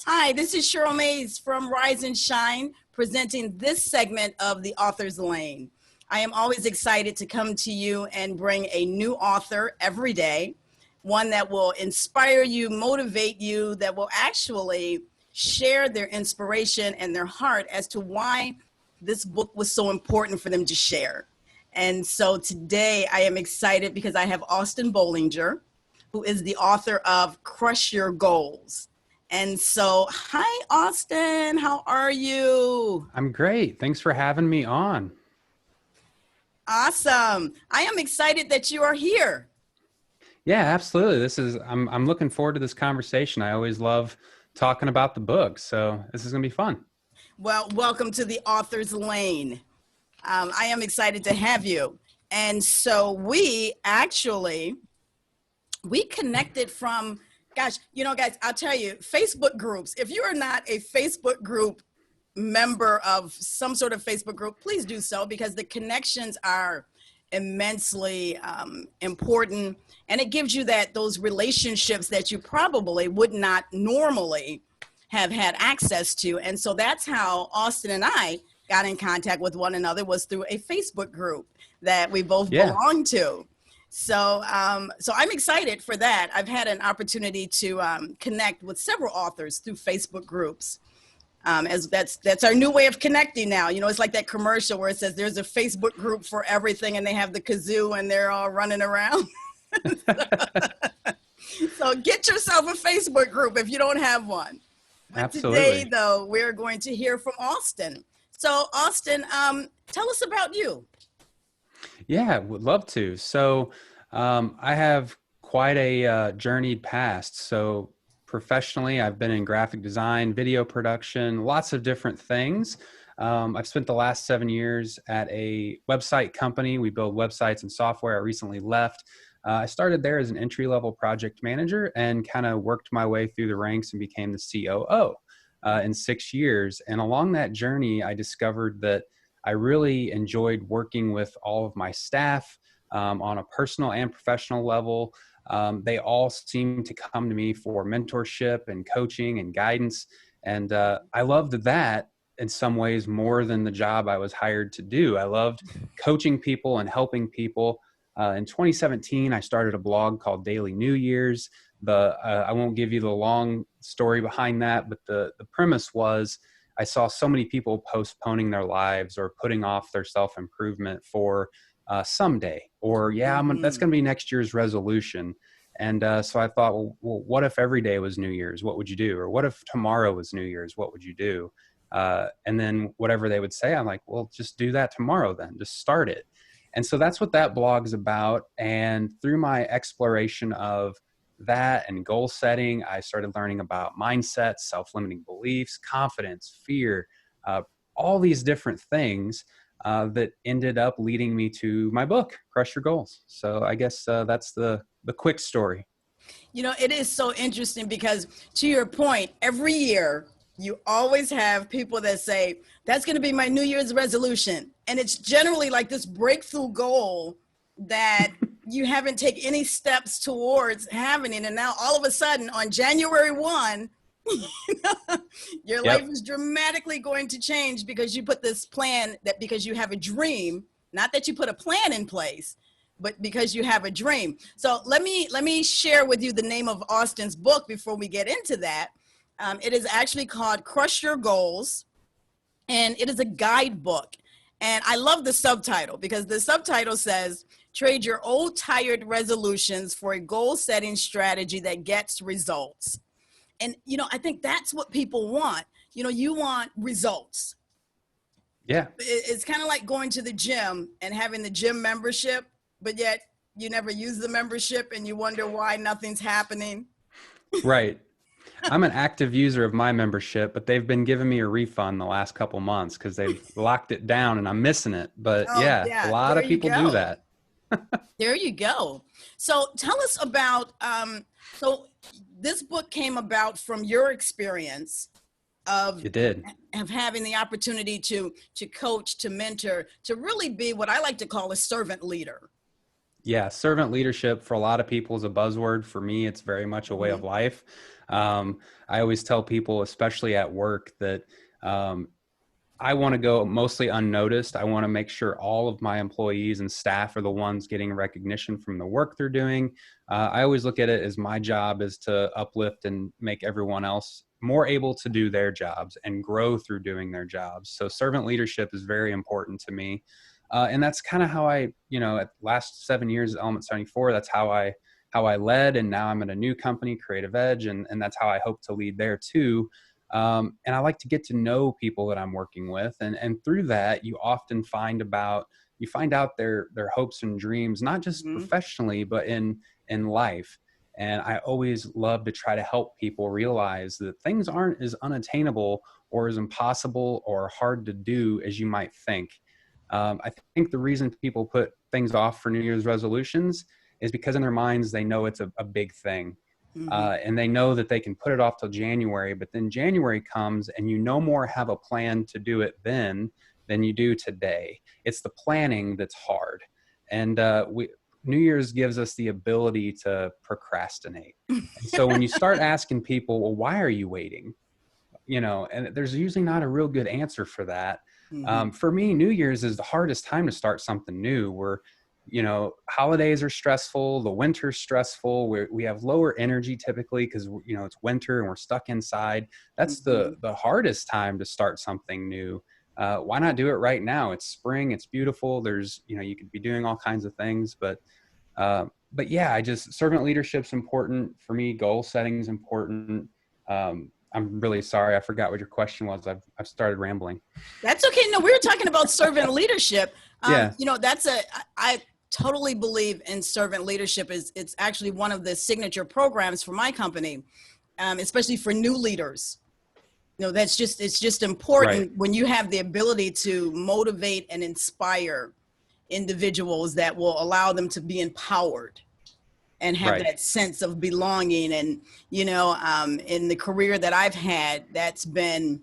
Hi, this is Cheryl Mays from Rise and Shine, presenting this segment of the Author's Lane. I am always excited to come to you and bring a new author every day, one that will inspire you, motivate you, that will actually share their inspiration and their heart as to why this book was so important for them to share. And so today I am excited because I have Austin Bollinger, who is the author of Crush Your Goals. And so, hi, Austin. How are you? I'm great. Thanks for having me on. Awesome. I am excited that you are here. Yeah, absolutely. I'm looking forward to this conversation. I always love talking about the book, so this is going to be fun. Well, welcome to the Author's Lane. I am excited to have you. And so we connected from, gosh, guys, I'll tell you, Facebook groups. If you are not a Facebook group member of some sort of Facebook group, please do so, because the connections are immensely important, and it gives you those relationships that you probably would not normally have had access to. And so that's how Austin and I got in contact with one another, was through a Facebook group that we both belong to. So I'm excited for that. I've had an opportunity to connect with several authors through Facebook groups. As that's our new way of connecting now. It's like that commercial where it says there's a Facebook group for everything, and they have the kazoo and they're all running around. So get yourself a Facebook group if you don't have one. But Absolutely. Today, though, we're going to hear from Austin. So Austin, tell us about you. Yeah, would love to. So I have quite a journeyed past. So professionally, I've been in graphic design, video production, lots of different things. I've spent the last 7 years at a website company. We build websites and software. I recently left. I started there as an entry-level project manager and kind of worked my way through the ranks and became the COO in 6 years. And along that journey, I discovered that I really enjoyed working with all of my staff on a personal and professional level. They all seem to come to me for mentorship and coaching and guidance. And I loved that in some ways more than the job I was hired to do. I loved coaching people and helping people. In 2017, I started a blog called Daily New Year's. I won't give you the long story behind that, but the premise was I saw so many people postponing their lives or putting off their self-improvement for someday, or that's going to be next year's resolution. And so I thought, well, what if every day was New Year's? What would you do? Or what if tomorrow was New Year's? What would you do? And then whatever they would say, I'm like, well, just do that tomorrow then. Just start it. And so that's what that blog is about. And through my exploration of that and goal setting, I started learning about mindset, self-limiting beliefs, confidence, fear, all these different things that ended up leading me to my book, Crush Your Goals. So I guess that's the quick story. It is so interesting because, to your point, every year you always have people that say, that's going to be my New Year's resolution. And it's generally like this breakthrough goal that you haven't taken any steps towards having it. And now all of a sudden on January 1, your life is dramatically going to change because you put this plan, that because you have a dream, not that you put a plan in place, but because you have a dream. So let me share with you the name of Austin's book before we get into that. It is actually called Crush Your Goals, and it is a guidebook. And I love the subtitle because the subtitle says, trade your old tired resolutions for a goal-setting strategy that gets results. And, I think that's what people want. You want results. Yeah. It's kind of like going to the gym and having the gym membership, but yet you never use the membership and you wonder why nothing's happening. Right. I'm an active user of my membership, but they've been giving me a refund the last couple months because they've locked it down and I'm missing it. But a lot of people do that. There you go. So tell us about, so this book came about from your experience of having the opportunity to coach, to mentor, to really be what I like to call a servant leader. Yeah, servant leadership for a lot of people is a buzzword. For me, it's very much a way Mm-hmm. of life. I always tell people, especially at work, that um, I want to go mostly unnoticed. I want to make sure all of my employees and staff are the ones getting recognition from the work they're doing. I always look at it as my job is to uplift and make everyone else more able to do their jobs and grow through doing their jobs. So servant leadership is very important to me. And that's kind of how I, at last 7 years at Element 74, that's how I led. And now I'm at a new company, Creative Edge, and that's how I hope to lead there too. And I like to get to know people that I'm working with, and through that, you find out their hopes and dreams, not just Mm-hmm. professionally, but in life. And I always love to try to help people realize that things aren't as unattainable or as impossible or hard to do as you might think. I think the reason people put things off for New Year's resolutions is because in their minds they know it's a big thing. Mm-hmm. And they know that they can put it off till January, but then January comes and you no more have a plan to do it then than you do today. It's the planning that's hard. And New Year's gives us the ability to procrastinate. And so when you start asking people, well, why are you waiting? And there's usually not a real good answer for that. Mm-hmm. For me, New Year's is the hardest time to start something new. Holidays are stressful, the winter's stressful, we have lower energy typically because it's winter and we're stuck inside. That's Mm-hmm. the hardest time to start something new. Why not do it right now? It's spring, it's beautiful. There's you could be doing all kinds of things, but yeah, I just servant leadership's important for me. Goal setting is important. I'm really sorry, I forgot what your question was. I've started rambling. That's okay. No, we were talking about servant leadership. Yeah, I totally believe in servant leadership. It's actually one of the signature programs for my company, especially for new leaders. It's just right, important when you have the ability to motivate and inspire individuals that will allow them to be empowered and have right, that sense of belonging. And, in the career that I've had, that's been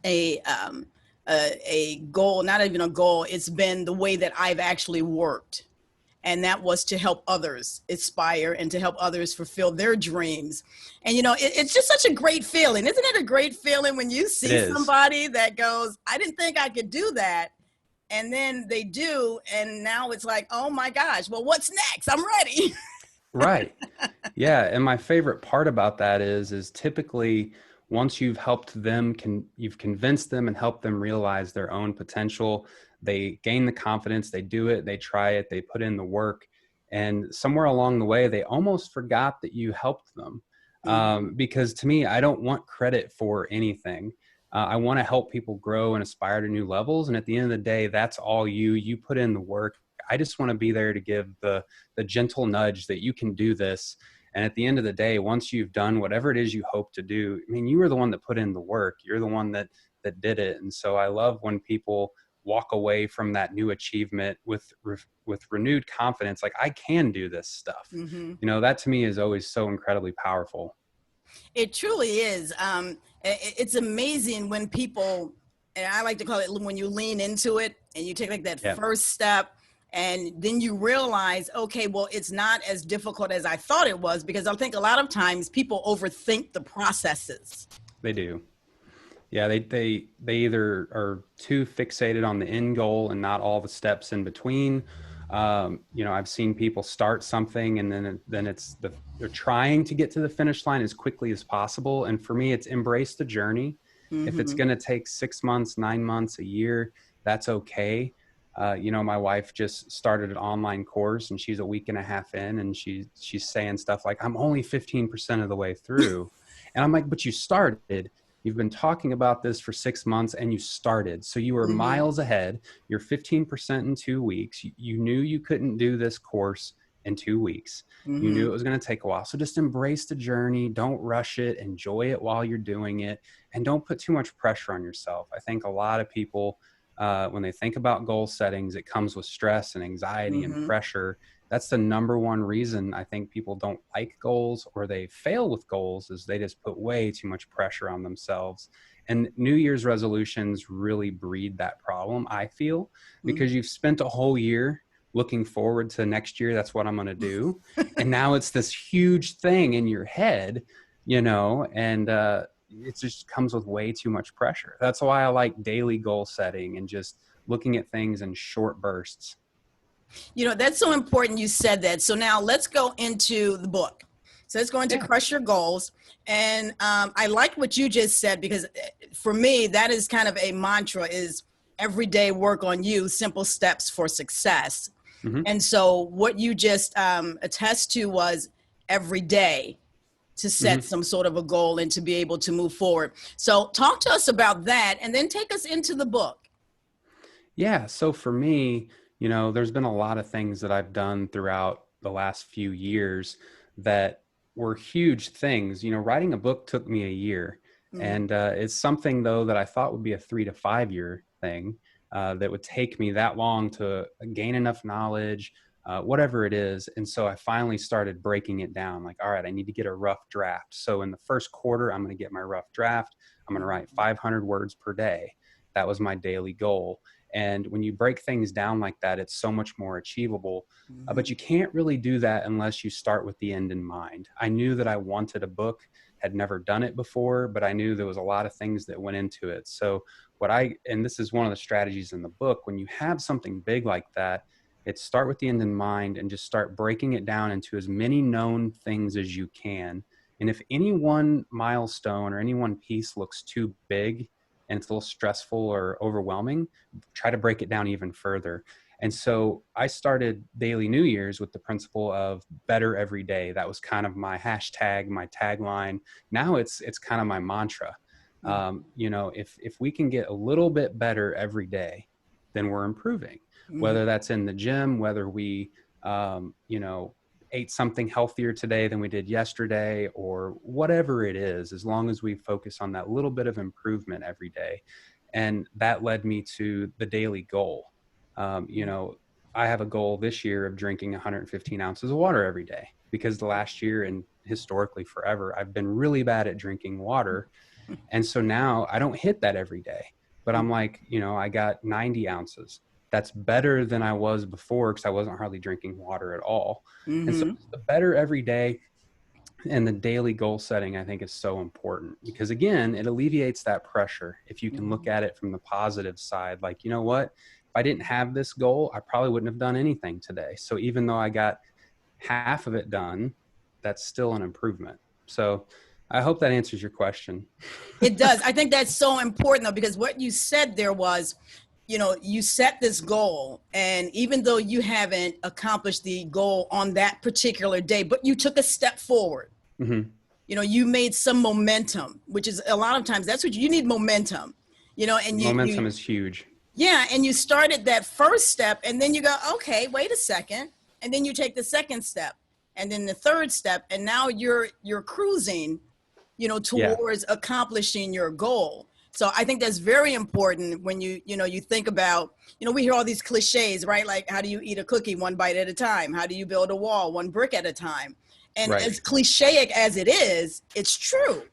a a goal, not even a goal. It's been the way that I've actually worked, and that was to help others aspire and to help others fulfill their dreams. And it's just such a great feeling, isn't it? A great feeling when you it see is. somebody that goes, "I didn't think I could do that," and then they do, and now it's like, "Oh my gosh, well, what's next? I'm ready." Right. Yeah, and my favorite part about that is typically once you've helped them, you've convinced them and helped them realize their own potential, they gain the confidence, they do it, they try it, they put in the work, and somewhere along the way, they almost forgot that you helped them. Mm-hmm. Because to me, I don't want credit for anything. I want to help people grow and aspire to new levels, and at the end of the day, that's all you. You put in the work. I just want to be there to give the gentle nudge that you can do this. And at the end of the day, once you've done whatever it is you hope to do, I mean, you were the one that put in the work. You're the one that did it. And so I love when people walk away from that new achievement with renewed confidence, like I can do this stuff. Mm-hmm. That to me is always so incredibly powerful. It truly is. It's amazing when people, and I like to call it when you lean into it and you take like that Yeah, first step, and then you realize, okay, well, it's not as difficult as I thought it was, because I think a lot of times people overthink the processes. they do. Yeah, they either are too fixated on the end goal and not all the steps in between. I've seen people start something and then they're trying to get to the finish line as quickly as possible. And for me, it's embrace the journey. If it's Mm-hmm. going to take 6 months, 9 months, a year, that's okay. My wife just started an online course and she's a week and a half in, and she's saying stuff like, I'm only 15% of the way through. And I'm like, but you started. You've been talking about this for 6 months and you started. So you were Mm-hmm. miles ahead. You're 15% in 2 weeks. You knew you couldn't do this course in 2 weeks. You knew Mm-hmm. it was going to take a while. So just embrace the journey. Don't rush it. Enjoy it while you're doing it. And don't put too much pressure on yourself. I think a lot of people, when they think about goal settings, it comes with stress and anxiety and Mm-hmm. pressure. That's the number one reason I think people don't like goals or they fail with goals, is they just put way too much pressure on themselves. And New Year's resolutions really breed that problem, I feel, Mm-hmm. because you've spent a whole year looking forward to next year, that's what I'm going to do. And now it's this huge thing in your head, and it just comes with way too much pressure. That's why I like daily goal setting and just looking at things in short bursts. That's so important you said that. So now let's go into the book. So let's go into Yeah. Crush Your Goals. And I like what you just said, because for me, that is kind of a mantra, is everyday work on you, simple steps for success. Mm-hmm. And so what you just attest to was every day to set Mm-hmm. some sort of a goal and to be able to move forward. So talk to us about that, and then take us into the book. Yeah. So for me, there's been a lot of things that I've done throughout the last few years that were huge things. Writing a book took me a year. Mm-hmm. And it's something, though, that I thought would be a 3 to 5 year thing, that would take me that long to gain enough knowledge, whatever it is. And so I finally started breaking it down, like, all right, I need to get a rough draft. So in the first quarter, I'm going to get my rough draft. I'm going to write 500 words per day. That was my daily goal. And when you break things down like that, it's so much more achievable. But you can't really do that unless you start with the end in mind. I knew that I wanted a book, had never done it before, but I knew there was a lot of things that went into it. So and this is one of the strategies in the book, when you have something big like that, it's start with the end in mind and just start breaking it down into as many known things as you can. And if any one milestone or any one piece looks too big and it's a little stressful or overwhelming, try to break it down even further. And so I started Daily New Year's with the principle of better every day. That was kind of my hashtag, my tagline. Now it's kind of my mantra. If we can get a little bit better every day, then we're improving. Mm-hmm. Whether that's in the gym, whether we, ate something healthier today than we did yesterday, or whatever it is, as long as we focus on that little bit of improvement every day. And that led me to the daily goal. I have a goal this year of drinking 115 ounces of water every day, because the last year and historically forever, I've been really bad at drinking water. And so now I don't hit that every day, but I'm like, I got 90 ounces. That's better than I was before, because I wasn't hardly drinking water at all. And so Mm-hmm. the better every day and the daily goal setting, I think, is so important, because again, it alleviates that pressure. If you can look at it from the positive side, like, you know what, if I didn't have this goal, I probably wouldn't have done anything today. So even though I got half of it done, that's still an improvement. So I hope that answers your question. It does. I think that's so important, though, because what you said there was, you set this goal, and even though you haven't accomplished the goal on that particular day, but you took a step forward. Mm-hmm. You made some momentum, which is a lot of times that's what you need, momentum. And Momentum is huge. yeah, and you started that first step, and then you go, okay, wait a second, and then you take the second step, and then the third step, and now you're cruising, Yeah. towards accomplishing your goal. So I think that's very important when you think about, we hear all these cliches, right? Like, how do you eat a cookie one bite at a time? How do you build a wall one brick at a time? And Right. as cliche as it is, it's true.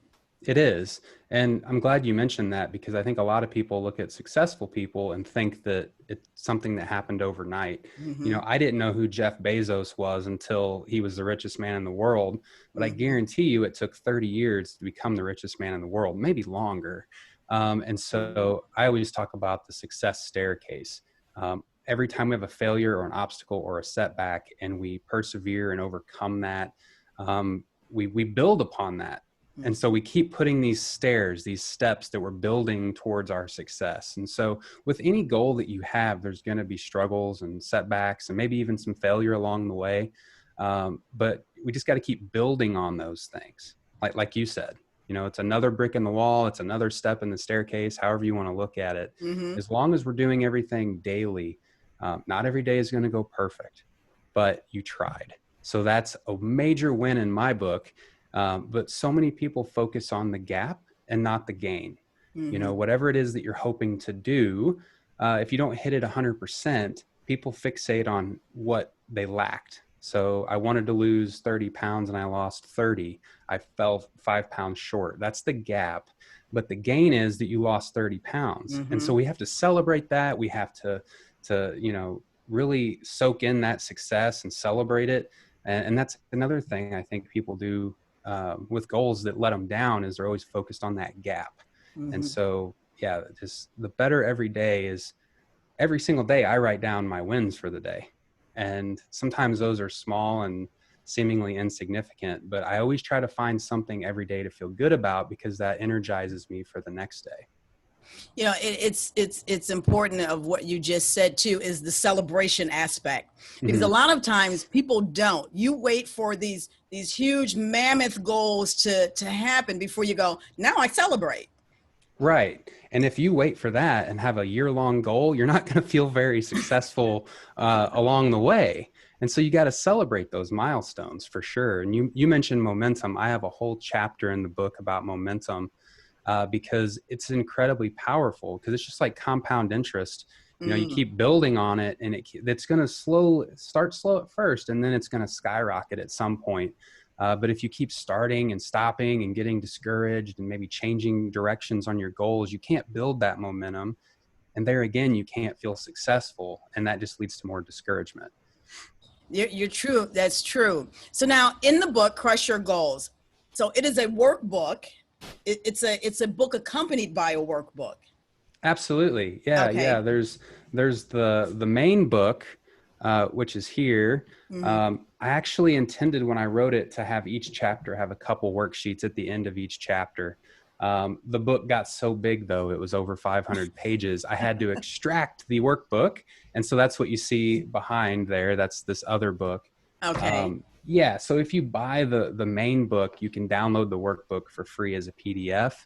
It is. And I'm glad you mentioned that, because I think a lot of people look at successful people and think that it's something that happened overnight. Mm-hmm. I didn't know who Jeff Bezos was until he was the richest man in the world, but I Mm-hmm. guarantee you it took 30 years to become the richest man in the world, maybe longer. And so I always talk about the success staircase. Every time we have a failure or an obstacle or a setback, and we persevere and overcome that, we build upon that. And so we keep putting these stairs, these steps that we're building towards our success. And so with any goal that you have, there's going to be struggles and setbacks and maybe even some failure along the way. But we just got to keep building on those things. Like you said, it's another brick in the wall. It's another step in the staircase, however you want to look at it. Mm-hmm. As long as we're doing everything daily, not every day is going to go perfect, but you tried. So that's a major win in my book. But so many people focus on the gap and not the gain. Mm-hmm. Whatever it is that you're hoping to do, if you don't hit it 100%, people fixate on what they lacked. So I wanted to lose 30 pounds and I lost 30. I fell 5 pounds short. That's the gap. But the gain is that you lost 30 pounds. Mm-hmm. And so we have to celebrate that. We have to really soak in that success and celebrate it. And that's another thing I think people do with goals that let them down, is they're always focused on that gap. And Hmm. so, yeah, just the better every day is every single day I write down my wins for the day. And sometimes those are small and seemingly insignificant, but I always try to find something every day to feel good about, because that energizes me for the next day. You know, it's important of what you just said too, is the celebration aspect, because a Mm-hmm. lot of times people don't. You wait for these huge mammoth goals to happen before you go, now I celebrate. Right. And if you wait for that and have a year-long goal, you're not going to feel very successful along the way. And so you got to celebrate those milestones for sure. And you mentioned momentum. I have a whole chapter in the book about momentum, because it's incredibly powerful, because it's just like compound interest. You know, you Mm. keep building on it, and it's going to start slow at first, and then it's going to skyrocket at some point. But if you keep starting and stopping and getting discouraged and maybe changing directions on your goals, you can't build that momentum. And there again, you can't feel successful. And that just leads to more discouragement. You're true. That's true. So now in the book, Crush Your Goals. So it is a workbook. It's a book accompanied by a workbook. Absolutely. Yeah. Okay. Yeah. There's the main book, which is here. Hmm. I actually intended when I wrote it to have each chapter have a couple worksheets at the end of each chapter. The book got so big, though, it was over 500 pages. I had to extract the workbook. And so that's what you see behind there. That's this other book. Okay. Yeah. So if you buy the main book, you can download the workbook for free as a PDF.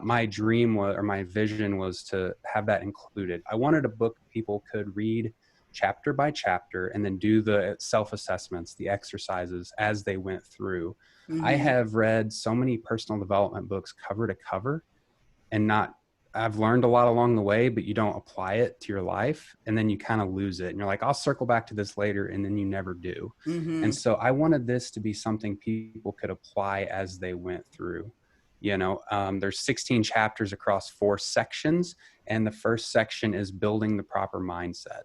My dream was, or my vision was, to have that included. I wanted a book people could read chapter by chapter and then do the self-assessments, the exercises as they went through. I Hmm. have read so many personal development books cover to cover, and not, I've learned a lot along the way, but you don't apply it to your life. And then you kind of lose it. And you're like, I'll circle back to this later. And then you never do. Hmm. And so I wanted this to be something people could apply as they went through. There's 16 chapters across 4 sections. And the first section is building the proper mindset.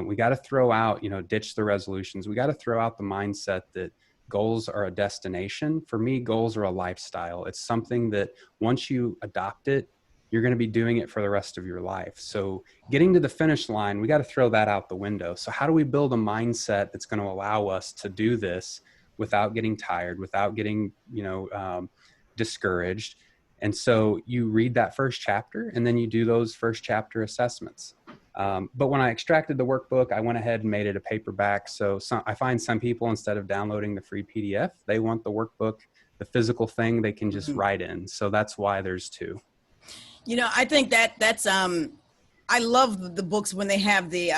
We got to throw out, ditch the resolutions. We got to throw out the mindset that goals are a destination. For me, goals are a lifestyle. It's something that once you adopt it, you're going to be doing it for the rest of your life. So getting to the finish line, we got to throw that out the window. So how do we build a mindset that's going to allow us to do this without getting tired, without getting, discouraged? And so you read that first chapter, and then you do those first chapter assessments. But when I extracted the workbook, I went ahead and made it a paperback. So I find some people, instead of downloading the free PDF, they want the workbook, the physical thing they can just Hmm. write in. So that's why there's 2. You know, I think that's I love the books when they have the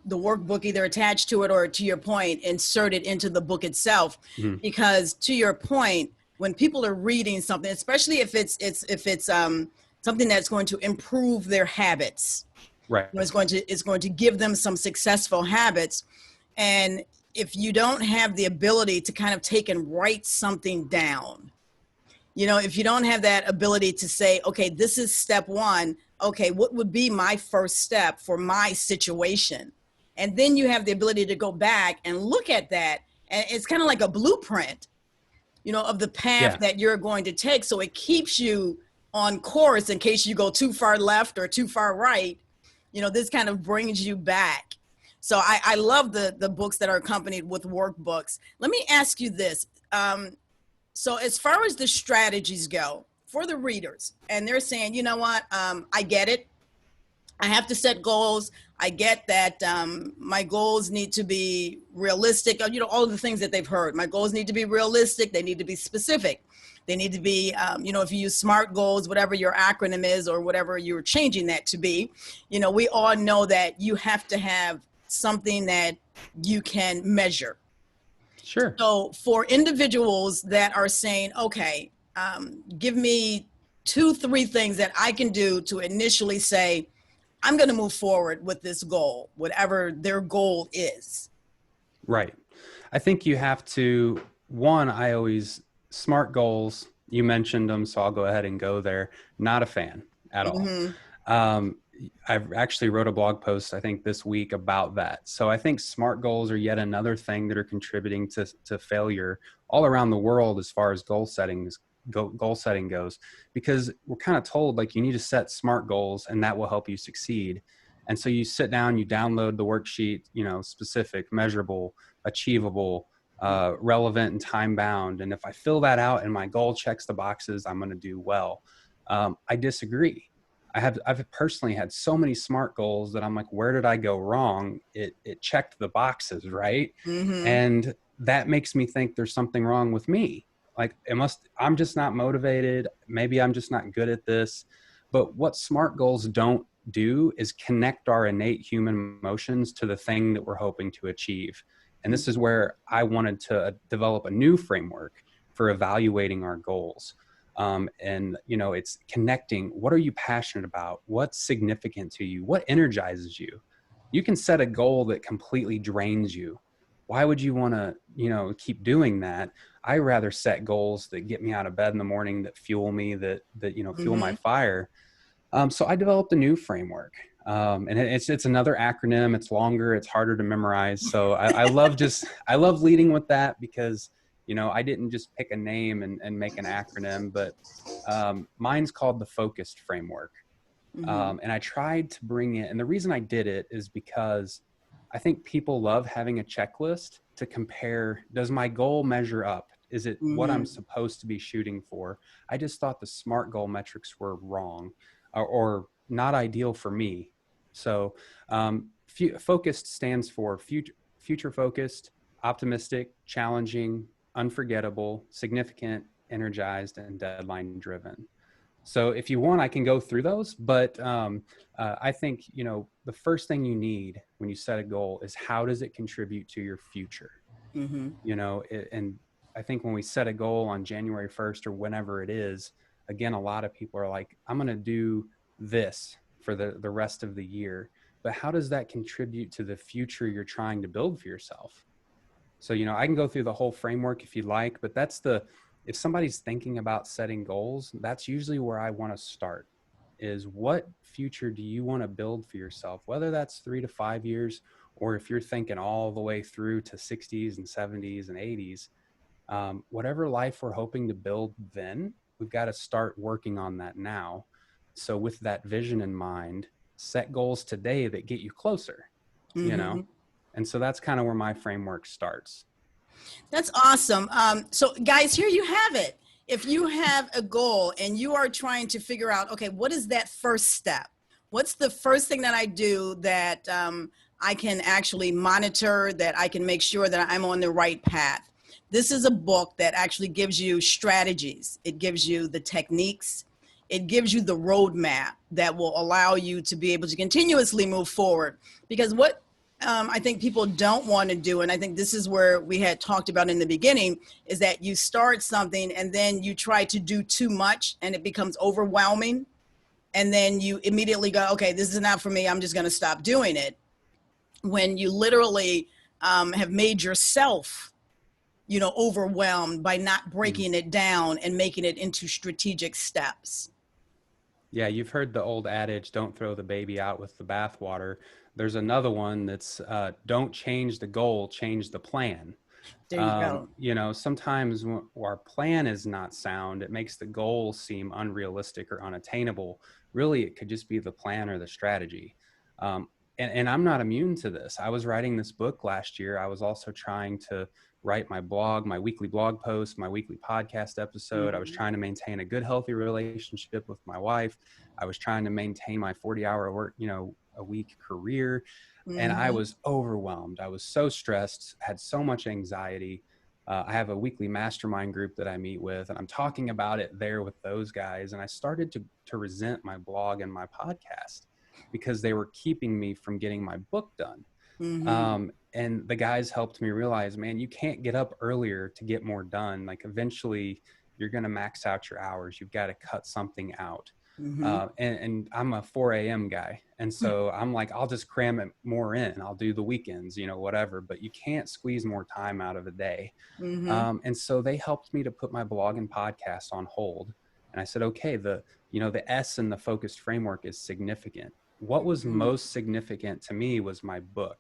workbook either attached to it or, to your point, inserted into the book itself. Mhm. Because to your point, when people are reading something, especially if it's something that's going to improve their habits, Right. it's going to give them some successful habits. And if you don't have the ability to kind of take and write something down, if you don't have that ability to say, okay, this is step 1, okay, what would be my first step for my situation? And then you have the ability to go back and look at that. And it's kind of like a blueprint, of the path Yeah. that you're going to take. So it keeps you on course in case you go too far left or too far right. This kind of brings you back. So I love the books that are accompanied with workbooks. Let me ask you this. So as far as the strategies go for the readers, and they're saying, you know what, I get it. I have to set goals. I get that my goals need to be realistic. All of the things that they've heard. My goals need to be realistic. They need to be specific. They need to be, if you use SMART goals, whatever your acronym is or whatever you're changing that to be, we all know that you have to have something that you can measure. Sure. So for individuals that are saying, okay, give me 2, 3 things that I can do to initially say, I'm going to move forward with this goal, whatever their goal is. Right. I think you have to, one, SMART goals, you mentioned them, so I'll go ahead and go there. Not a fan at all. Mm-hmm. I've actually wrote a blog post, I think this week about that. So I think SMART goals are yet another thing that are contributing to failure all around the world as far as goal setting goes, because we're kind of told like you need to set SMART goals and that will help you succeed. And so you sit down, you download the worksheet, specific, measurable, achievable, relevant, and time bound. And if I fill that out and my goal checks the boxes, I'm going to do well. I disagree. I've personally had so many SMART goals that I'm like, where did I go wrong? It checked the boxes, right? Mm-hmm. And that makes me think there's something wrong with me. Like I'm just not motivated. Maybe I'm just not good at this. But what SMART goals don't do is connect our innate human emotions to the thing that we're hoping to achieve. And this is where I wanted to develop a new framework for evaluating our goals. And it's connecting. What are you passionate about? What's significant to you? What energizes you? You can set a goal that completely drains you. Why would you want to keep doing that? I rather set goals that get me out of bed in the morning, that fuel me, that fuel my Mm-hmm. fire. So I developed a new framework. And it's another acronym. It's longer, it's harder to memorize. So I love leading with that, because I didn't just pick a name and make an acronym, but mine's called the focused framework. Mm-hmm. And I tried to bring it, and the reason I did it is because I think people love having a checklist to compare. Does my goal measure up? Is it what I'm Mm-hmm. supposed to be shooting for? I just thought the SMART goal metrics were wrong, or not ideal for me. So focused stands for future focused, optimistic, challenging, unforgettable, significant, energized, and deadline driven. So if you want, I can go through those, but I think, the first thing you need when you set a goal is, how does it contribute to your future? Mm-hmm. And I think when we set a goal on January 1st or whenever it is, again, a lot of people are like, I'm going to do this for the rest of the year. But how does that contribute to the future you're trying to build for yourself? So, I can go through the whole framework if you'd like, but if somebody's thinking about setting goals, that's usually where I want to start, is what future do you want to build for yourself? Whether that's 3 to 5 years, or if you're thinking all the way through to 60s and 70s and 80s, whatever life we're hoping to build then, we've got to start working on that now. So with that vision in mind, set goals today that get you closer, you Mm-hmm. know? And so that's kind of where my framework starts. That's awesome. So, guys, here you have it. If you have a goal and you are trying to figure out, okay, what is that first step? What's the first thing that I do that I can actually monitor, that I can make sure that I'm on the right path? This is a book that actually gives you strategies, it gives you the techniques, it gives you the roadmap that will allow you to be able to continuously move forward. Because what I think people don't want to do, and I think this is where we had talked about in the beginning, is that you start something and then you try to do too much and it becomes overwhelming. And then you immediately go, okay, this is not for me. I'm just going to stop doing it. When you literally have made yourself, overwhelmed by not Mm. breaking it down and making it into strategic steps. Yeah, you've heard the old adage, don't throw the baby out with the bathwater. There's another one that's don't change the goal, change the plan. There you go. Sometimes when our plan is not sound, it makes the goal seem unrealistic or unattainable. Really, it could just be the plan or the strategy. Um, and I'm not immune to this. I was writing this book last year. I was also trying to write my blog, my weekly blog post, my weekly podcast episode. I was Mm-hmm. trying to maintain a good, healthy relationship with my wife. I was trying to maintain my 40-hour work, a week career. And I Mm-hmm. was overwhelmed. I was so stressed, had so much anxiety. I have a weekly mastermind group that I meet with, and I'm talking about it there with those guys. And I started to resent my blog and my podcast because they were keeping me from getting my book done. Mm-hmm. And the guys helped me realize, man, you can't get up earlier to get more done. Like eventually you're going to max out your hours. You've got to cut something out. Mm-hmm. And I'm a 4 a.m. guy. And so I'm like, I'll just cram it more in. I'll do the weekends, whatever, but you can't squeeze more time out of a day. Mm-hmm. And so they helped me to put my blog and podcast on hold. And I said, okay, the S in the focused framework is significant. what was Mhm. most significant to me was my book.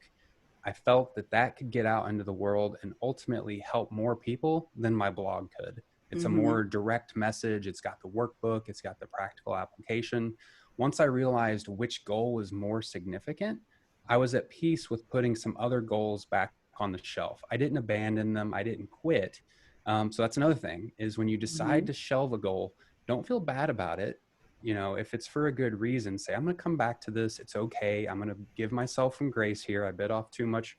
I felt that that could get out into the world and ultimately help more people than my blog could. It's a Mhm. more direct message. It's got the workbook, it's got the practical application. Once I realized which goal was more significant, I was at peace with putting some other goals back on the shelf. I didn't abandon them, I didn't quit. So that's another thing is when you decide Mhm. to shelve a goal, don't feel bad about it. You know, if it's for a good reason, say, I'm going to come back to this. It's okay. I'm going to give myself some grace here. I bit off too much.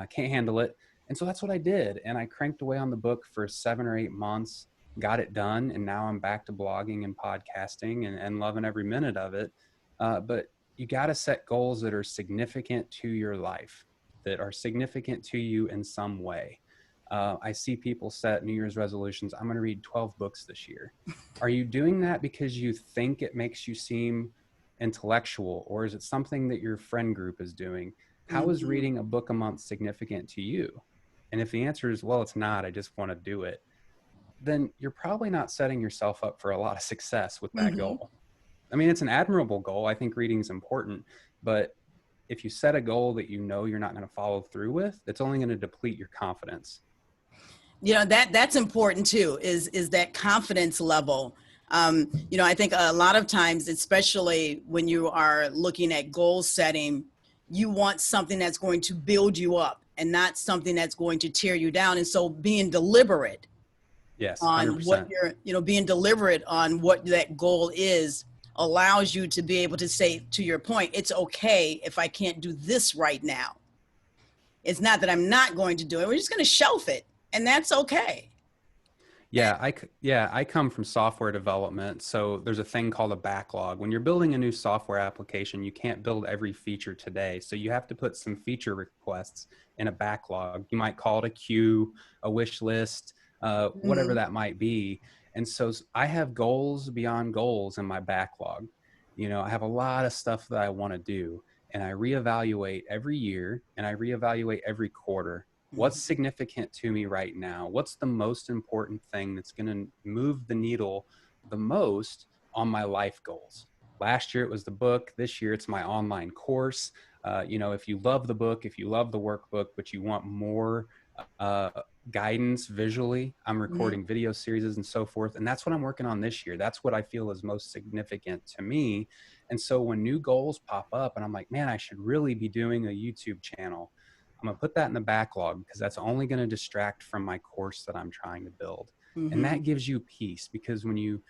Can't handle it. And so that's what I did. And I cranked away on the book for 7 or 8 months, got it done. And now I'm back to blogging and podcasting and loving every minute of it. But you got to set goals that are significant to your life, that are significant to you in some way. I see people set New Year's resolutions. I'm going to read 12 books this year. Are you doing that because you think it makes you seem intellectual, or is it something that your friend group is doing? How is Mhm. reading a book a month significant to you? And if the answer is, well, it's not, I just want to do it, then you're probably not setting yourself up for a lot of success with that Mhm. goal. I mean, it's an admirable goal. I think reading is important, but if you set a goal that you know you're not going to follow through with, it's only going to deplete your confidence. That's important too, is that confidence level. I think a lot of times, especially when you are looking at goal setting, you want something that's going to build you up and not something that's going to tear you down. And so being deliberate Yes, on what 100%. being deliberate on what that goal is allows you to be able to say, to your point, it's okay if I can't do this right now. It's not that I'm not going to do it. We're just going to shelf it, and that's okay. Yeah, I come from software development, so there's a thing called a backlog. When you're building a new software application, you can't build every feature today, so you have to put some feature requests in a backlog. You might call it a queue, a wish list, whatever Mm-hmm. that might be. And so I have goals beyond goals in my backlog. You know, I have a lot of stuff that I want to do, and I reevaluate every year and I reevaluate every quarter. What's Mm-hmm. significant to me right now? What's the most important thing that's going to move the needle the most on my life goals? Last year it was the book. This year it's my online course. If you love the book, if you love the workbook, but you want more uh, guidance visually, I'm Mm-hmm. recording video series and so forth. And that's what I'm working on this year. That's what I feel is most significant to me. And so when new goals pop up and I'm like, man, I should really be doing a YouTube channel, I'm going to put that in the backlog because that's only going to distract from my course that I'm trying to build. And Mm-hmm. that gives you peace, because when you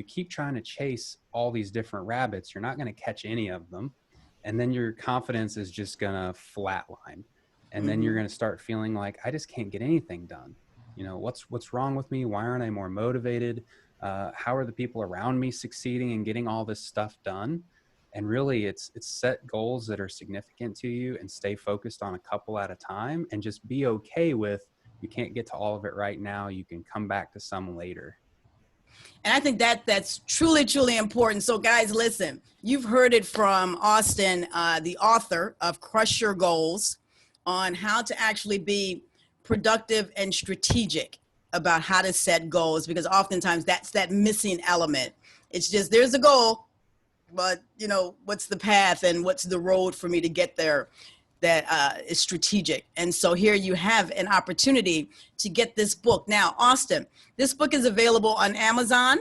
keep trying to chase all these different rabbits, you're not going to catch any of them. And then your confidence is just going to flatline. And then you're Mm-hmm. going to start feeling like, I just can't get anything done. You know, what's wrong with me? Why aren't I more motivated? How are the people around me succeeding and getting all this stuff done? And really it's set goals that are significant to you and stay focused on a couple at a time, and just be okay with, you can't get to all of it right now, you can come back to some later. And I think that's truly, truly important. So, guys, listen, you've heard it from Austin, the author of Crush Your Goals, on how to actually be productive and strategic about how to set goals, because oftentimes that's that missing element. It's just there's a goal, but what's the path and what's the road for me to get there that is strategic. And so here you have an opportunity to get this book. Now, Austin, this book is available on Amazon.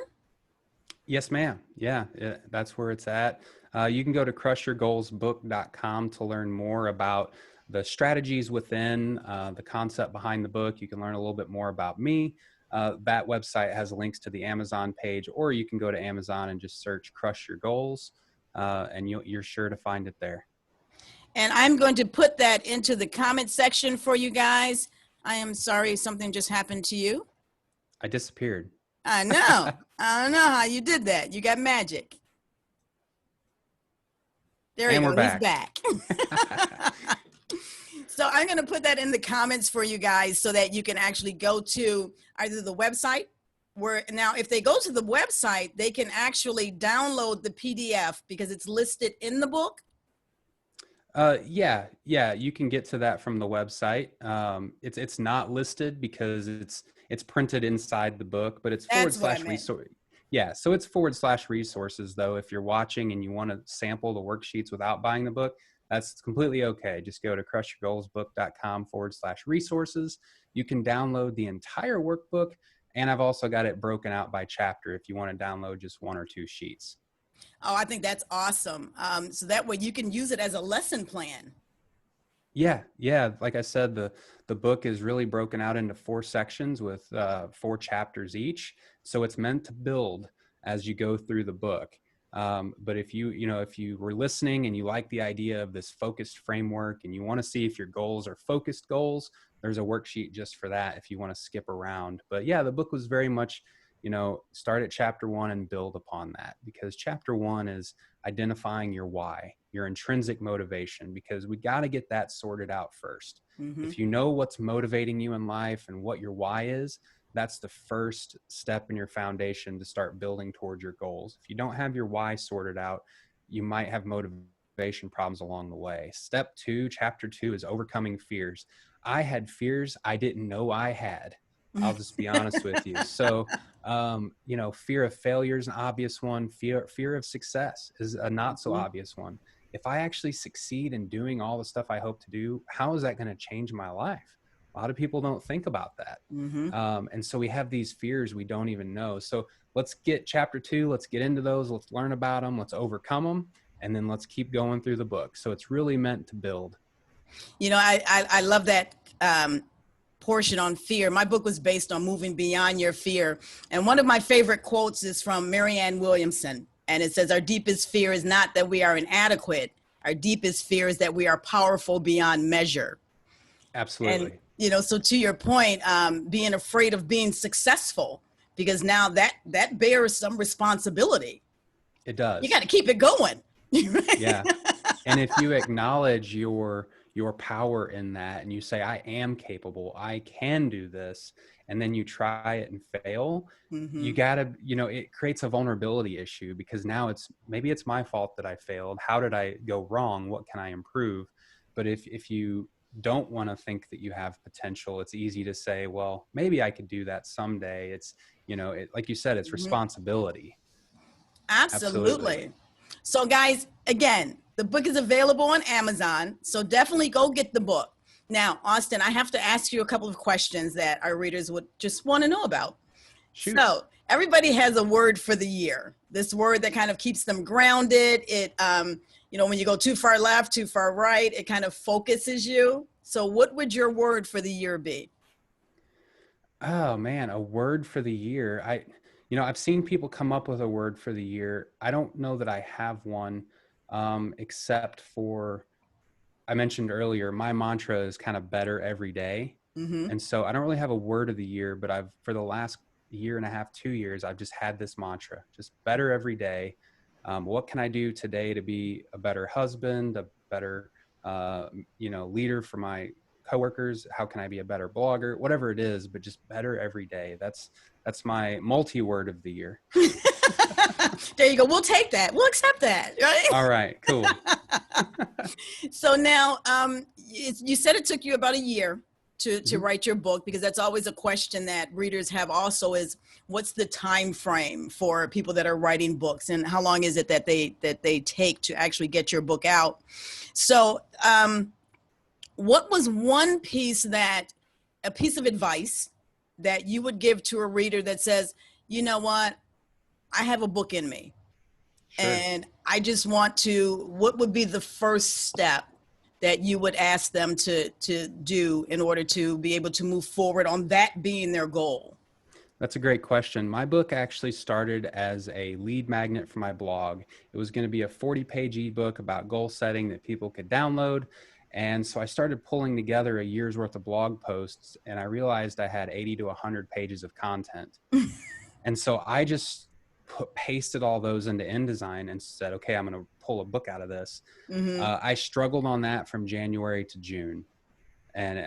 Yes, ma'am. Yeah, that's where it's at. You can go to crushyourgoalsbook.com to learn more about the strategies within the concept behind the book. You can learn a little bit more about me. That website has links to the Amazon page, or you can go to Amazon and just search Crush Your Goals, and you're sure to find it there. And I'm going to put that into the comment section for you guys. I am sorry something just happened to you. I disappeared. I know. I don't know how you did that. You got magic. There you And we're go. He's back. back. So I'm going to put that in the comments for you guys so that you can actually go to either the website, where now if they go to the website, they can actually download the PDF because it's listed in the book. Yeah, you can get to that from the website. It's not listed because it's printed inside the book, but it's forward That's what I slash meant. resource. Yeah, so it's /resources though. If you're watching and you want to sample the worksheets without buying the book, that's completely okay. Just go to crushyourgoalsbook.com/resources. You can download the entire workbook, and I've also got it broken out by chapter if you want to download just 1 or 2 sheets. Oh, I think that's awesome. So that way you can use it as a lesson plan. Yeah. Like I said, the book is really broken out into 4 sections with 4 chapters each. So it's meant to build as you go through the book. But if you were listening and you like the idea of this focused framework and you want to see if your goals are focused goals, there's a worksheet just for that if you want to skip around. But yeah, the book was very much, start at chapter 1 and build upon that, because chapter 1 is identifying your why, your intrinsic motivation, because we got to get that sorted out first. Mm-hmm. If you know what's motivating you in life and what your why is, that's the first step in your foundation to start building towards your goals. If you don't have your why sorted out, you might have motivation problems along the way. Step 2, chapter 2 is overcoming fears. I had fears I didn't know I had. I'll just be honest with you. So, fear of failure is an obvious one. Fear of success is a not so obvious one. If I actually succeed in doing all the stuff I hope to do, how is that going to change my life? A lot of people don't think about that. Mm-hmm. And so we have these fears we don't even know. So let's get chapter 2. Let's get into those. Let's learn about them. Let's overcome them. And then let's keep going through the book. So it's really meant to build. I love that portion on fear. My book was based on moving beyond your fear. And one of my favorite quotes is from Marianne Williamson. And it says, our deepest fear is not that we are inadequate. Our deepest fear is that we are powerful beyond measure. Absolutely. And, so to your point, being afraid of being successful, because now that bears some responsibility. It does. You got to keep it going. Yeah. And if you acknowledge your power in that and you say, I am capable, I can do this, and then you try it and fail, you gotta, it creates a vulnerability issue, because now maybe it's my fault that I failed. How did I go wrong? What can I improve? But if you don't want to think that you have potential, it's easy to say, well, maybe I could do that someday. It's, like you said, it's responsibility. Absolutely. So guys, again, the book is available on Amazon, so definitely go get the book. Now, Austin, I have to ask you a couple of questions that our readers would just want to know about. Shoot. So everybody has a word for the year, this word that kind of keeps them grounded. It, when you go too far left, too far right, it kind of focuses you. So what would your word for the year be? Oh man, a word for the year. I've seen people come up with a word for the year. I don't know that I have one, except for, I mentioned earlier, my mantra is kind of better every day. Mm-hmm. And so I don't really have a word of the year, but for the last year and a half, 2 years, I've just had this mantra, just better every day. What can I do today to be a better husband, a better, leader for my coworkers? How can I be a better blogger? Whatever it is, but just better every day. That's my multi-word of the year. There you go. We'll take that. We'll accept that. Right? All right, cool. So now, you said it took you about a year to write your book, because that's always a question that readers have also, is what's the time frame for people that are writing books, and how long is it that they take to actually get your book out? So what was one piece a piece of advice that you would give to a reader that says, you know what, I have a book in me, Sure. and I just want to, what would be the first step that you would ask them to do in order to be able to move forward on that being their goal? That's a great question. My book actually started as a lead magnet for my blog. It was going to be a 40-page ebook about goal setting that people could download. And so I started pulling together a year's worth of blog posts, and I realized I had 80 to 100 pages of content. And so I just pasted all those into InDesign and said, okay, I'm going to pull a book out of this. I struggled on that from January to June. And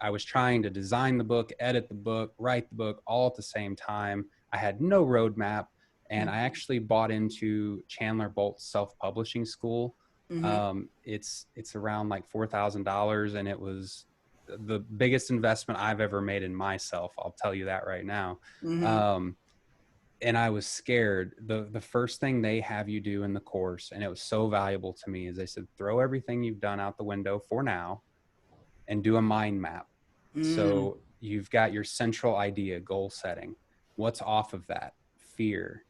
I was trying to design the book, edit the book, write the book all at the same time. I had no roadmap. And I actually bought into Chandler Bolt's self-publishing school. It's around like $4,000, and it was the biggest investment I've ever made in myself. I'll tell you that right now. and I was scared. The first thing they have you do in the course, and it was so valuable to me, is they said, throw everything you've done out the window for now and do a mind map. Mm, So you've got your central idea, goal setting. What's off of that? Fear,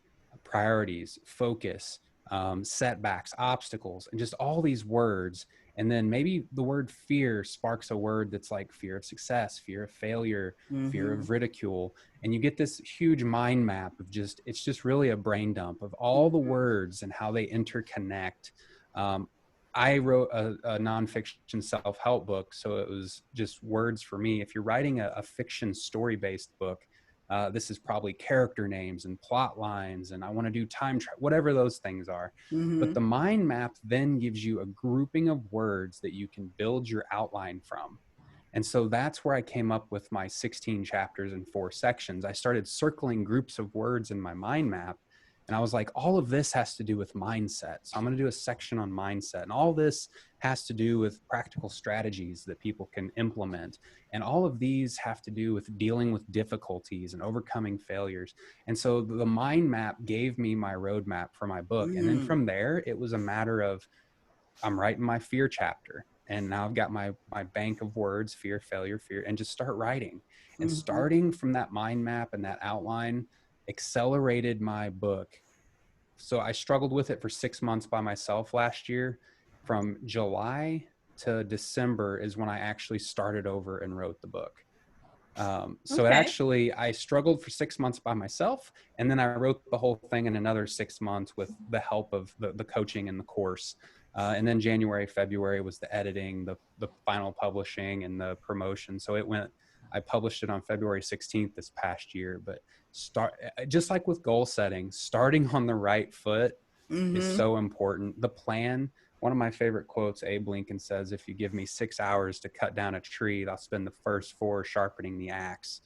priorities, focus, setbacks, obstacles, and just all these words. And then maybe the word fear sparks a word that's like fear of success, fear of failure, fear mm-hmm, of ridicule. And you get this huge mind map of just, it's just really a brain dump of all the words and how they interconnect. Um, I wrote a nonfiction self-help book, so it was just words for me. If you're writing a fiction story-based book, this is probably character names and plot lines, and I want to do time travel, whatever those things are. But mm-hmm, the mind map then gives you a grouping of words that you can build your outline from. And so that's where I came up with my 16 chapters in 4 sections. I started circling groups of words in my mind map. And I was like, all of this has to do with mindset. So I'm going to do a section on mindset. And all this has to do with practical strategies that people can implement. And all of these have to do with dealing with difficulties and overcoming failures. And so the mind map gave me my roadmap for my book. And then mm-hmm, from there, it was a matter of, I'm writing my fear chapter. And now I've got my bank of words, fear, failure, fear, and just start writing. And mm-hmm. starting from that mind map and that outline accelerated my book. So I struggled with it for 6 months by myself last year. From July to December is when I actually started over and wrote the book. So it Okay. actually, I struggled for 6 months by myself. And then I wrote the whole thing in another 6 months with the help of the coaching and the course. And then January, February was the editing, the final publishing and the promotion. So it went, I published it on February 16th this past year, but just like with goal setting, starting on the right foot is Mm-hmm. so important. The plan, one of my favorite quotes, Abe Lincoln says, if you give me 6 hours to cut down a tree, I'll spend the first 4 sharpening the axe.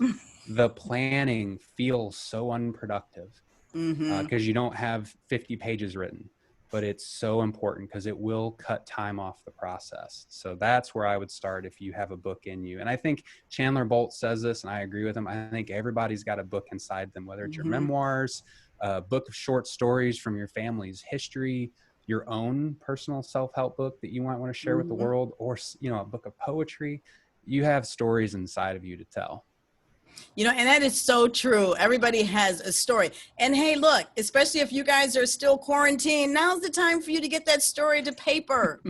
The planning feels so unproductive Mm-hmm. because you don't have 50 pages written, but it's so important because it will cut time off the process. So that's where I would start if you have a book in you. And I think Chandler Bolt says this, and I agree with him. I think everybody's got a book inside them, whether it's your Mm-hmm. memoirs, a book of short stories from your family's history, your own personal self-help book that you might want to share with the Mm-hmm. world, or a book of poetry. You have stories inside of you to tell. You know, and that is so true. Everybody has a story. And hey, look, especially if you guys are still quarantined, now's the time for you to get that story to paper.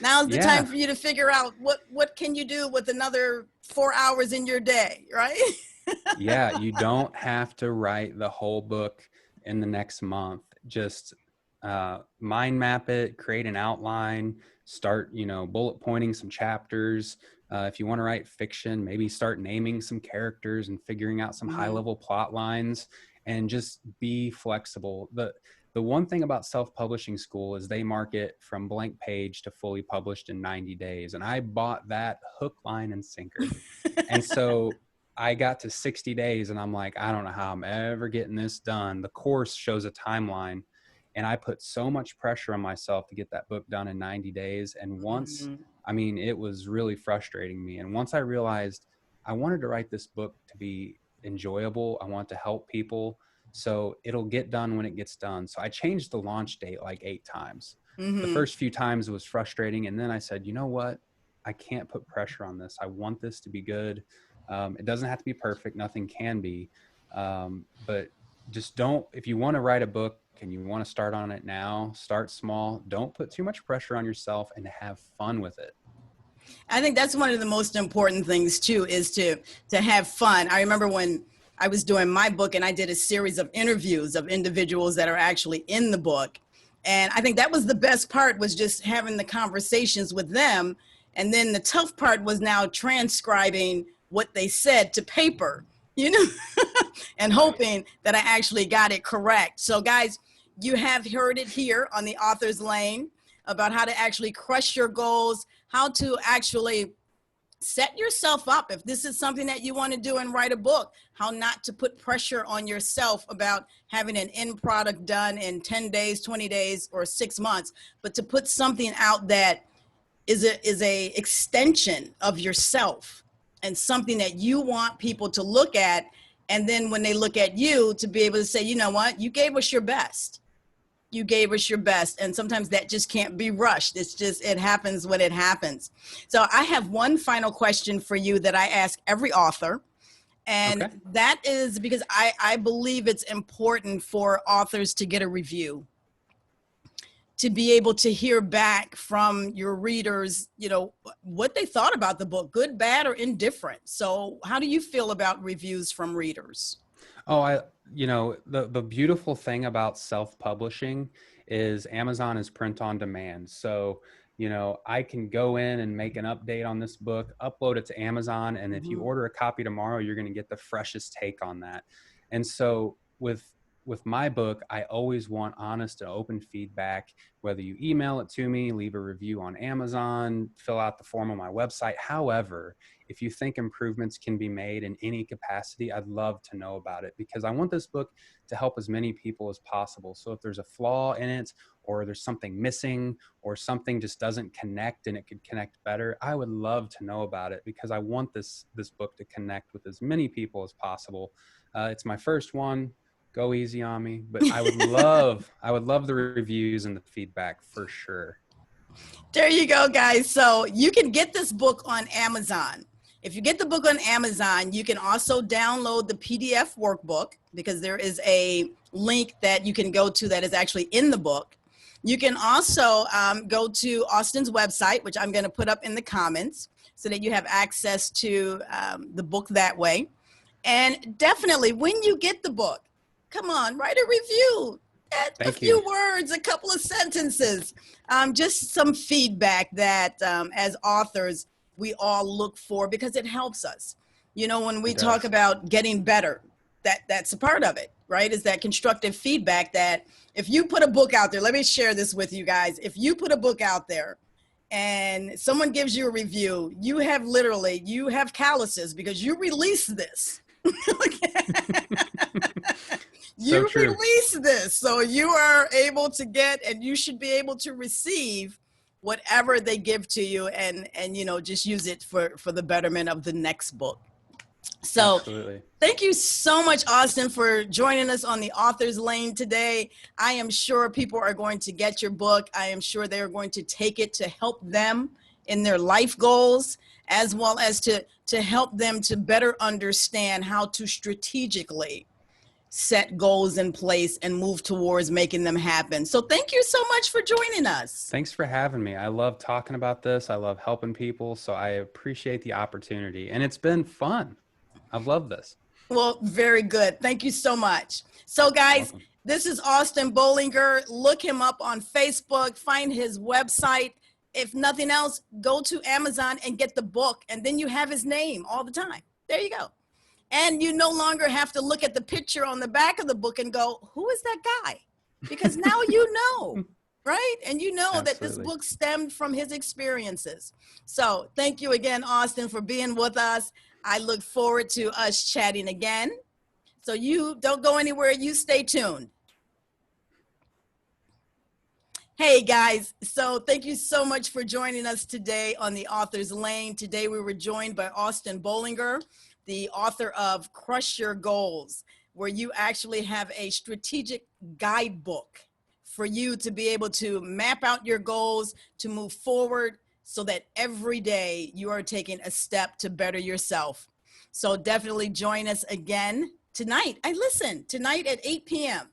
Now's the time Yeah. for you to figure out what can you do with another 4 hours in your day, right? Yeah, you don't have to write the whole book in the next month. Just mind map it, create an outline, start, bullet pointing some chapters. If you want to write fiction, maybe start naming some characters and figuring out some high Mm-hmm. level plot lines, and just be flexible. The one thing about self-publishing school is they market from blank page to fully published in 90 days. And I bought that hook, line, and sinker. And so I got to 60 days and I'm like, I don't know how I'm ever getting this done. The course shows a timeline, and I put so much pressure on myself to get that book done in 90 days. And Mm-hmm. it was really frustrating me. And once I realized I wanted to write this book to be enjoyable, I want to help people. So it'll get done when it gets done. So I changed the launch date like 8 times. The Mm-hmm. first few times it was frustrating. And then I said, you know what? I can't put pressure on this. I want this to be good. It doesn't have to be perfect. Nothing can be. But just don't, if you want to write a book and you want to start on it now, start small. Don't put too much pressure on yourself, and have fun with it. I think that's one of the most important things too, is to have fun. I remember when I was doing my book and I did a series of interviews of individuals that are actually in the book. And I think that was the best part, was just having the conversations with them. And then the tough part was now transcribing what they said to paper, you know, and Right. hoping that I actually got it correct. So guys, you have heard it here on the Author's Lane about how to actually crush your goals, how to actually set yourself up if this is something that you want to do and write a book, how not to put pressure on yourself about having an end product done in 10 days, 20 days, or 6 months, but to put something out that is a extension of yourself and something that you want people to look at And then when they look at you, to be able to say, you know what, you gave us your best. You gave us your best. And sometimes that just can't be rushed. It's just, it happens when it happens. So I have one final question for you that I ask every author. And Okay. that is because I believe it's important for authors to get a review, to be able to hear back from your readers, you know, what they thought about the book, good, bad, or indifferent. So how do you feel about reviews from readers? Oh, the beautiful thing about self-publishing is Amazon is print on demand. So, I can go in and make an update on this book, upload it to Amazon, and if you Mhm. order a copy tomorrow, you're going to get the freshest take on that. And so with my book, I always want honest and open feedback, whether you email it to me, leave a review on Amazon, fill out the form on my website. However, if you think improvements can be made in any capacity, I'd love to know about it, because I want this book to help as many people as possible. So if there's a flaw in it, or there's something missing, or something just doesn't connect and it could connect better, I would love to know about it, because I want this book to connect with as many people as possible. It's my first one. Go easy on me, but I would love the reviews and the feedback for sure. There you go, guys. So you can get this book on Amazon. If you get the book on Amazon, you can also download the PDF workbook, because there is a link that you can go to that is actually in the book. You can also go to Austin's website, which I'm going to put up in the comments, so that you have access to the book that way. And definitely, when you get the book, come on, write a review. Add a Thank few you. words, a couple of sentences, just some feedback that as authors, we all look for, because it helps us. You know, when we It talk does. about getting better, that's a part of it, right? Is that constructive feedback that if you put a book out there, let me share this with you guys. If you put a book out there and someone gives you a review, you have calluses, because you release this. So You true. release this, so you are able to get, and you should be able to receive whatever they give to you, and just use it for the betterment of the next book. So Absolutely. thank you so much, Austin, for joining us on the Author's Lane today. I am sure people are going to get your book. I am sure they're going to take it to help them in their life goals, as well as to help them to better understand how to strategically set goals in place and move towards making them happen. So thank you so much for joining us. Thanks for having me. I love talking about this. I love helping people. So I appreciate the opportunity. And it's been fun. I've loved this. Well, very good. Thank you so much. So, guys, Welcome. this is Austin Bollinger. Look him up on Facebook, find his website. If nothing else, go to Amazon and get the book, and then you have his name all the time. There you go. And you no longer have to look at the picture on the back of the book and go, who is that guy? Because now you know, right? And you know that this Absolutely. book stemmed from his experiences. So thank you again, Austin, for being with us. I look forward to us chatting again. So you don't go anywhere. You stay tuned. Hey guys, so thank you so much for joining us today on the Author's Lane. Today we were joined by Austin Bollinger, the author of Crush Your Goals, where you actually have a strategic guidebook for you to be able to map out your goals, to move forward, so that every day you are taking a step to better yourself. So definitely join us again tonight. Tonight at 8 p.m.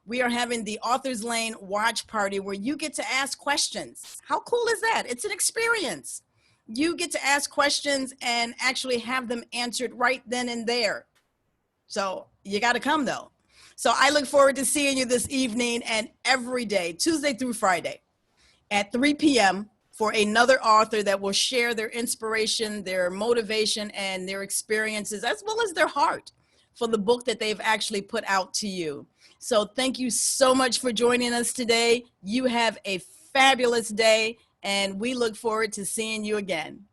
we are having the Author's Lane watch party, where you get to ask questions. How cool is that? It's an experience. You get to ask questions and actually have them answered right then and there. So you got to come though. So I look forward to seeing you this evening and every day, Tuesday through Friday at 3 p.m. for another author that will share their inspiration, their motivation, and their experiences, as well as their heart for the book that they've actually put out to you. So thank you so much for joining us today. You have a fabulous day, and we look forward to seeing you again.